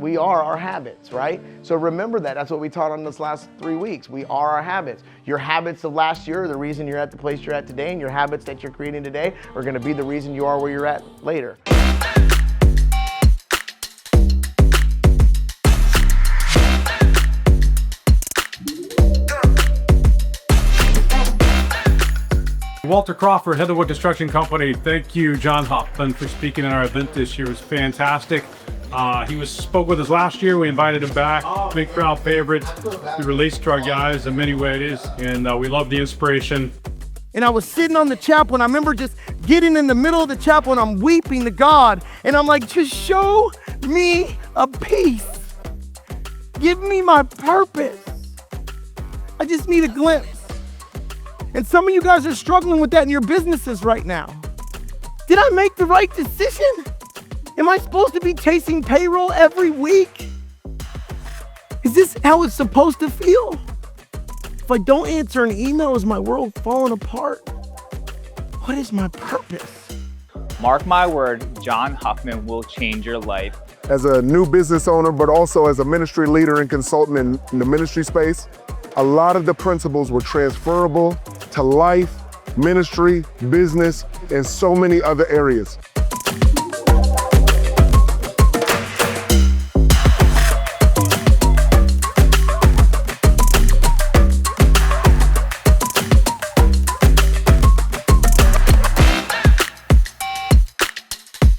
we are our habits, right? So remember that. That's what we taught on this last 3 weeks. We are our habits. Your habits of last year are the reason you're at the place you're at today, and your habits that you're creating today are going to be the reason you are where you're at later. Walter Crawford, head of Wood Construction Company. Thank you, John Huffman, for speaking at our event this year. It was fantastic. He spoke with us last year. We invited him back. Big crowd favorite. We released to our guys in many ways, and we love the inspiration. And I was sitting on the chapel, and I remember just getting in the middle of the chapel, and I'm weeping to God. And I'm like, just show me a piece. Give me my purpose. I just need a glimpse. And some of you guys are struggling with that in your businesses right now. Did I make the right decision? Am I supposed to be chasing payroll every week? Is this how it's supposed to feel? If I don't answer an email, is my world falling apart? What is my purpose? Mark my word, John Huffman will change your life. As a new business owner, but also as a ministry leader and consultant in the ministry space, a lot of the principles were transferable to life, ministry, business, and so many other areas.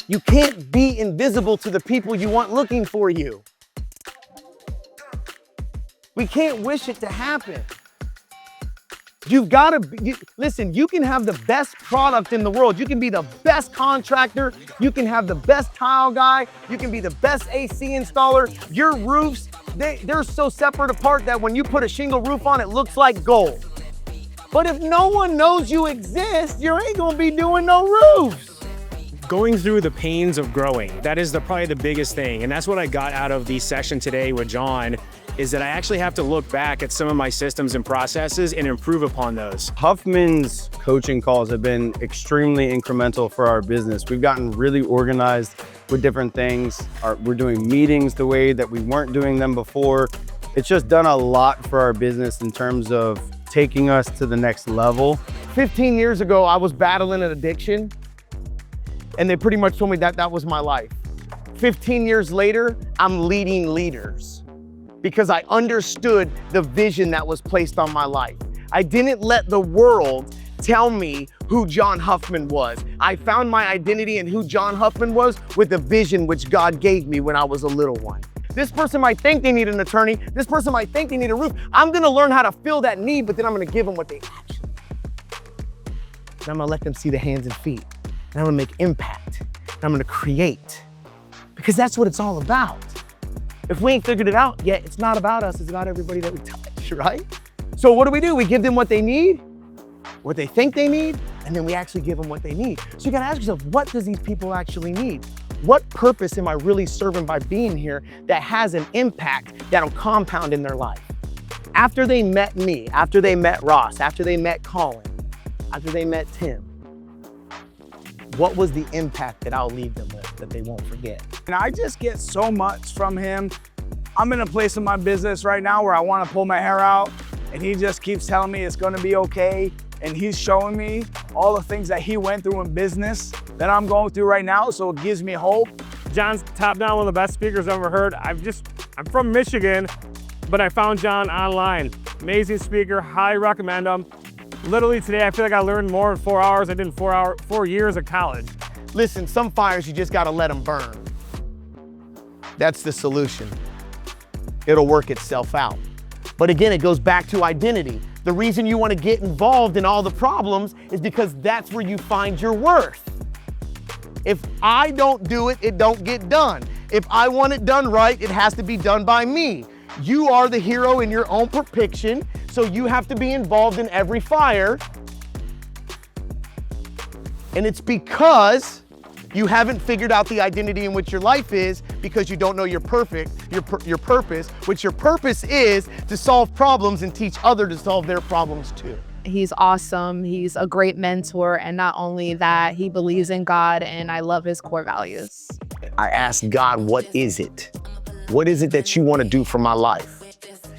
You can't be invisible to the people you want looking for you. We can't wish it to happen. You've got to listen, you can have the best product in the world. You can be the best contractor. You can have the best tile guy. You can be the best AC installer. Your roofs, they're so separate apart that when you put a shingle roof on, it looks like gold. But if no one knows you exist, you ain't gonna be doing no roofs. Going through the pains of growing, that is probably the biggest thing. And that's what I got out of the session today with John, is that I actually have to look back at some of my systems and processes and improve upon those. Huffman's coaching calls have been extremely incremental for our business. We've gotten really organized with different things. We're doing meetings the way that we weren't doing them before. It's just done a lot for our business in terms of taking us to the next level. 15 years ago, I was battling an addiction, and they pretty much told me that that was my life. 15 years later, I'm leading leaders because I understood the vision that was placed on my life. I didn't let the world tell me who John Huffman was. I found my identity in who John Huffman was with the vision which God gave me when I was a little one. This person might think they need an attorney. This person might think they need a roof. I'm gonna learn how to fill that need, but then I'm gonna give them what they actually need. And I'm gonna let them see the hands and feet. And I'm gonna make impact. And I'm gonna create. Because that's what it's all about. If we ain't figured it out yet, it's not about us, it's about everybody that we touch, right? So what do? We give them what they need, what they think they need, and then we actually give them what they need. So you gotta ask yourself, what does these people actually need? What purpose am I really serving by being here that has an impact that'll compound in their life? After they met me, after they met Ross, after they met Colin, after they met Tim, what was the impact that I'll leave them with that they won't forget? And I just get so much from him. I'm in a place in my business right now where I want to pull my hair out, and he just keeps telling me it's going to be okay. And he's showing me all the things that he went through in business that I'm going through right now, so it gives me hope. John's top down one of the best speakers I've ever heard. I'm from Michigan, but I found John online. Amazing speaker, highly recommend him. Literally today, I feel like I learned more in 4 hours than I did in 4 years of college. Listen, some fires, you just gotta let them burn. That's the solution. It'll work itself out. But again, it goes back to identity. The reason you wanna get involved in all the problems is because that's where you find your worth. If I don't do it, it don't get done. If I want it done right, it has to be done by me. You are the hero in your own depiction, so you have to be involved in every fire. And it's because you haven't figured out the identity in which your life is, because you don't know your purpose, which your purpose is to solve problems and teach others to solve their problems too. He's awesome. He's a great mentor. And not only that, he believes in God, and I love his core values. I asked God, what is it? What is it that you want to do for my life?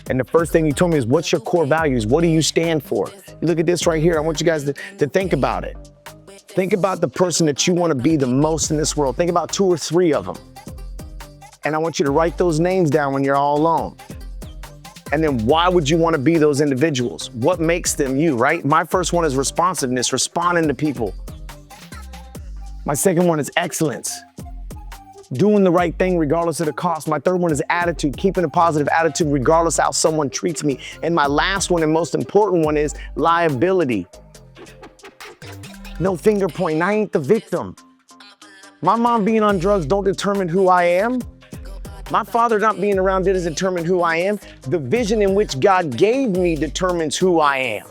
And the first thing he told me is, what's your core values? What do you stand for? You look at this right here. I want you guys to think about it. Think about the person that you want to be the most in this world. Think about 2 or 3 of them. And I want you to write those names down when you're all alone. And then why would you want to be those individuals? What makes them you, right? My first one is responsiveness, responding to people. My second one is excellence, doing the right thing regardless of the cost. My third one is attitude, keeping a positive attitude regardless how someone treats me. And my last one and most important one is liability. No finger pointing, I ain't the victim. My mom being on drugs don't determine who I am. My father not being around doesn't determine who I am. The vision in which God gave me determines who I am.